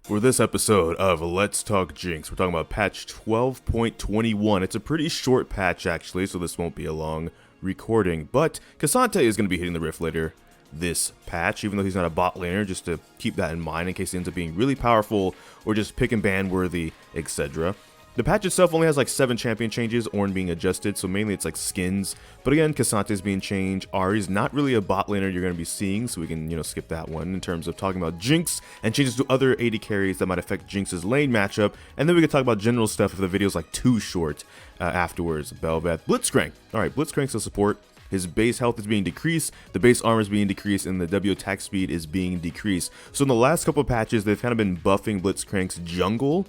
For this episode of Let's Talk Jinx, we're talking about patch 12.21. It's a pretty short patch actually, so this won't be a long recording, but Cassante is going to be hitting the Rift later this patch, even though he's not a bot laner, just to keep that in mind in case he ends up being really powerful or just pick and ban worthy, etc. The patch itself only has like 7 champion changes, Ornn being adjusted, so mainly it's like skins. But again, Cassante's being changed. Ahri's not really a bot laner you're going to be seeing, so we can, skip that one in terms of talking about Jinx and changes to other AD carries that might affect Jinx's lane matchup. And then we can talk about general stuff if the video's like too short afterwards. Bel'Veth. Blitzcrank. Alright, Blitzcrank's a support. His base health is being decreased, the base armor is being decreased, and the W attack speed is being decreased. So in the last couple of patches, they've kind of been buffing Blitzcrank's jungle,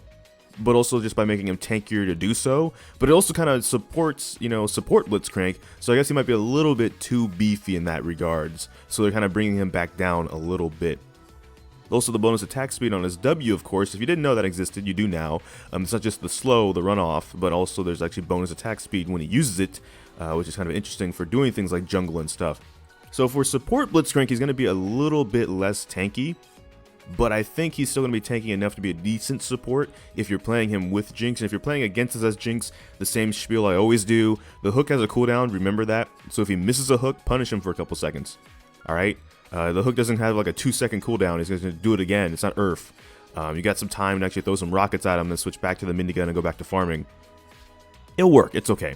but also just by making him tankier to do so. But it also kind of supports, support Blitzcrank, so I guess he might be a little bit too beefy in that regards. So they're kind of bringing him back down a little bit. Also the bonus attack speed on his W, of course, if you didn't know that existed, you do now. It's not just the slow, the runoff, but also there's actually bonus attack speed when he uses it, which is kind of interesting for doing things like jungle and stuff. So for support Blitzcrank, he's going to be a little bit less tanky, but I think he's still going to be tanky enough to be a decent support if you're playing him with Jinx. And if you're playing against us as Jinx, the same spiel I always do. The hook has a cooldown, remember that. So if he misses a hook, punish him for a couple seconds. Alright? The hook doesn't have like a 2-second cooldown. He's going to do it again. It's not Earth. You got some time to actually throw some rockets at him, then switch back to the minigun and go back to farming. It'll work. It's okay.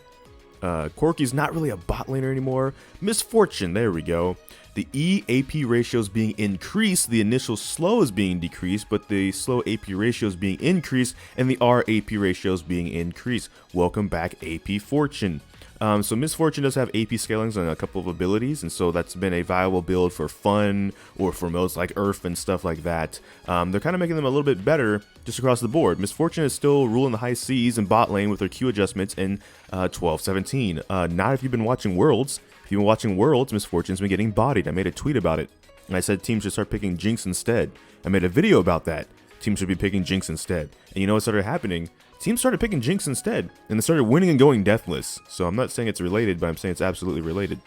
Corki's not really a bot laner anymore. Misfortune, there we go. The E AP ratio is being increased, the initial slow is being decreased, but the slow AP ratio is being increased, and the R AP ratio is being increased. Welcome back, AP Fortune. So Misfortune does have AP scalings on a couple of abilities, and so that's been a viable build for fun or for modes like Earth and stuff like that. They're kind of making them a little bit better just across the board. Misfortune is still ruling the high seas and bot lane with their Q adjustments in 12.17. Not if you've been watching Worlds. If you've been watching Worlds, Misfortune's been getting bodied. I made a tweet about it, and I said teams should start picking Jinx instead. I made a video about that. Teams should be picking Jinx instead. And you know what started happening? Teams started picking Jinx instead, and they started winning and going deathless. So I'm not saying it's related, but I'm saying it's absolutely related.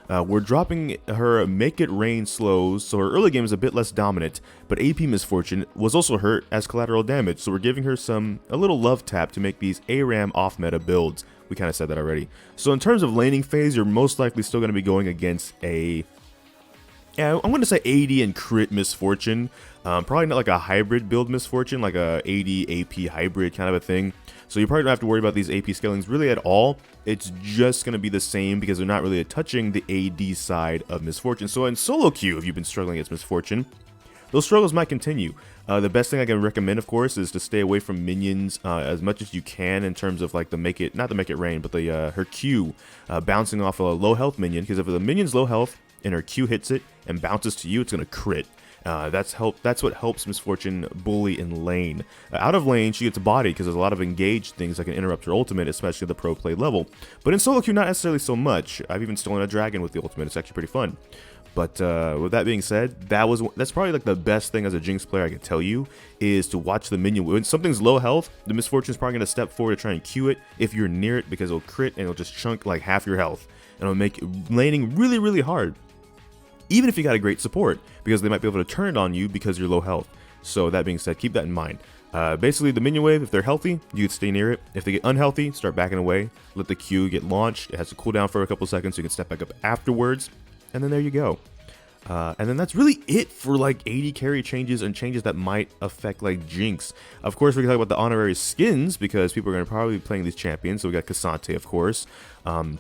We're dropping her Make It Rain slows, so her early game is a bit less dominant, but AP Misfortune was also hurt as collateral damage, so we're giving her a little love tap to make these ARAM off-meta builds. We kind of said that already. So in terms of laning phase, you're most likely still going to be going against I'm going to say AD and crit Misfortune. Probably not like a hybrid build Misfortune, like a AD AP hybrid kind of a thing. So you probably don't have to worry about these AP scalings really at all. It's just going to be the same because they're not really touching the AD side of Misfortune. So in solo queue, if you've been struggling against Misfortune, those struggles might continue. The best thing I can recommend, of course, is to stay away from minions as much as you can in terms of like not the Make It Rain, but the her Q bouncing off a low health minion. Because if the minion's low health and her Q hits it and bounces to you, it's going to crit. That's what helps Misfortune bully in lane. Out of lane, she gets bodied because there's a lot of engaged things that can interrupt her ultimate, especially at the pro play level. But in solo queue, not necessarily so much. I've even stolen a dragon with the ultimate. It's actually pretty fun. But with that being said, that's probably like the best thing as a Jinx player I can tell you is to watch the minion. When something's low health, the Misfortune is probably going to step forward to try and Q it if you're near it because it'll crit and it'll just chunk like half your health. And it'll make laning really, really hard. Even if you got a great support, because they might be able to turn it on you because you're low health. So that being said, keep that in mind. Basically, the minion wave, if they're healthy, you can stay near it. If they get unhealthy, start backing away. Let the Q get launched. It has to cool down for a couple seconds so you can step back up afterwards. And then there you go. And then that's really it for like AD carry changes and changes that might affect like Jinx. Of course, we can talk about the honorary skins because people are going to probably be playing these champions. So we got Cassante, of course.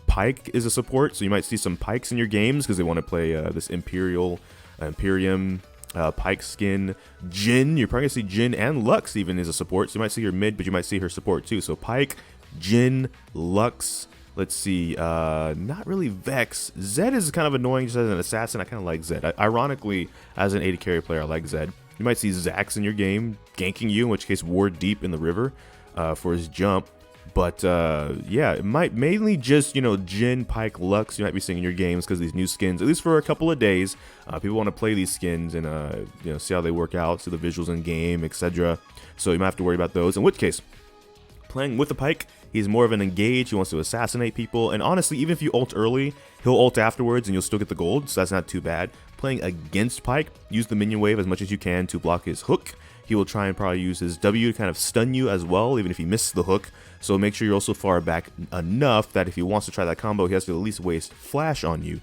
Pyke is a support, so you might see some Pykes in your games because they want to play this Imperium Pyke skin. Jhin, you're probably going to see Jhin and Lux even is a support. So you might see her mid, but you might see her support too. So Pyke, Jhin, Lux. Let's see, not really Vex. Zed is kind of annoying just as an assassin. I kind of like Zed. Ironically, as an AD carry player, I like Zed. You might see Zax in your game ganking you, in which case ward deep in the river for his jump. But yeah, it might mainly just, Jhin, Pyke, Lux you might be seeing in your games because these new skins, at least for a couple of days, people want to play these skins and see how they work out, see the visuals in game, etc. So you might have to worry about those. In which case, playing with the Pyke, he's more of an engage, he wants to assassinate people, and honestly, even if you ult early, he'll ult afterwards and you'll still get the gold, so that's not too bad. Playing against Pyke, use the minion wave as much as you can to block his hook, he will try and probably use his W to kind of stun you as well, even if he misses the hook. So make sure you're also far back enough that if he wants to try that combo, he has to at least waste flash on you.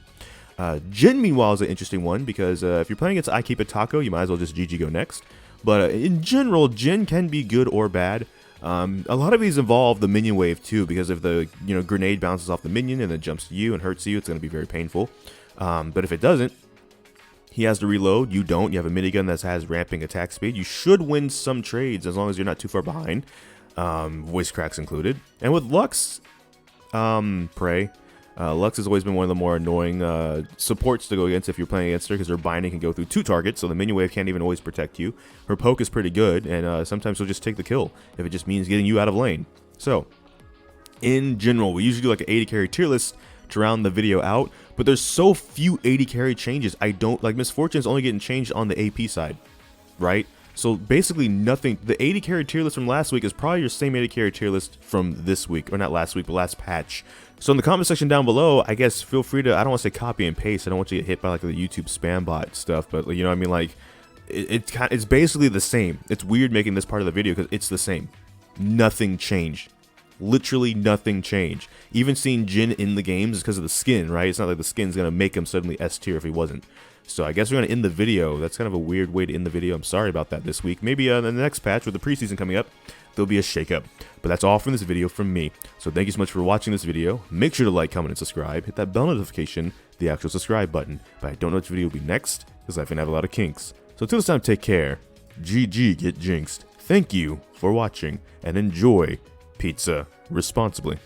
Jin, meanwhile, is an interesting one because if you're playing against I Keep It Taco, you might as well just GG go next. But in general, Jin can be good or bad. A lot of these involve the minion wave too, because if the grenade bounces off the minion and then jumps to you and hurts you, it's going to be very painful. But if it doesn't, he has to reload. You don't. You have a minigun that has ramping attack speed. You should win some trades as long as you're not too far behind. Voice cracks included. And with Lux, Prey. Lux has always been one of the more annoying supports to go against if you're playing against her, because her binding can go through 2 targets, so the minion wave can't even always protect you. Her poke is pretty good, and sometimes she'll just take the kill if it just means getting you out of lane. So, in general, we usually do like an AD carry tier list to round the video out, but there's so few AD carry changes. I don't like Miss Fortune's only getting changed on the AP side, right? So basically nothing. The AD carry tier list from last week is probably your same AD carry tier list from this week, or not last week, but last patch. So in the comment section down below, I guess feel free to, I don't want to say copy and paste. I don't want you to get hit by like the YouTube spam bot stuff, but you know what I mean? Like it's basically the same. It's weird making this part of the video because it's the same. Nothing changed. Literally nothing changed. Even seeing Jin in the games is because of the skin, right? It's not like the skin's going to make him suddenly S tier if he wasn't. So I guess we're going to end the video. That's kind of a weird way to end the video. I'm sorry about that this week. Maybe in the next patch with the preseason coming up, there'll be a shakeup. But that's all from this video from me. So thank you so much for watching this video. Make sure to like, comment, and subscribe. Hit that bell notification, the actual subscribe button. But I don't know which video will be next, because I can have a lot of kinks. So until this time, take care. GG, get jinxed. Thank you for watching, and enjoy pizza responsibly.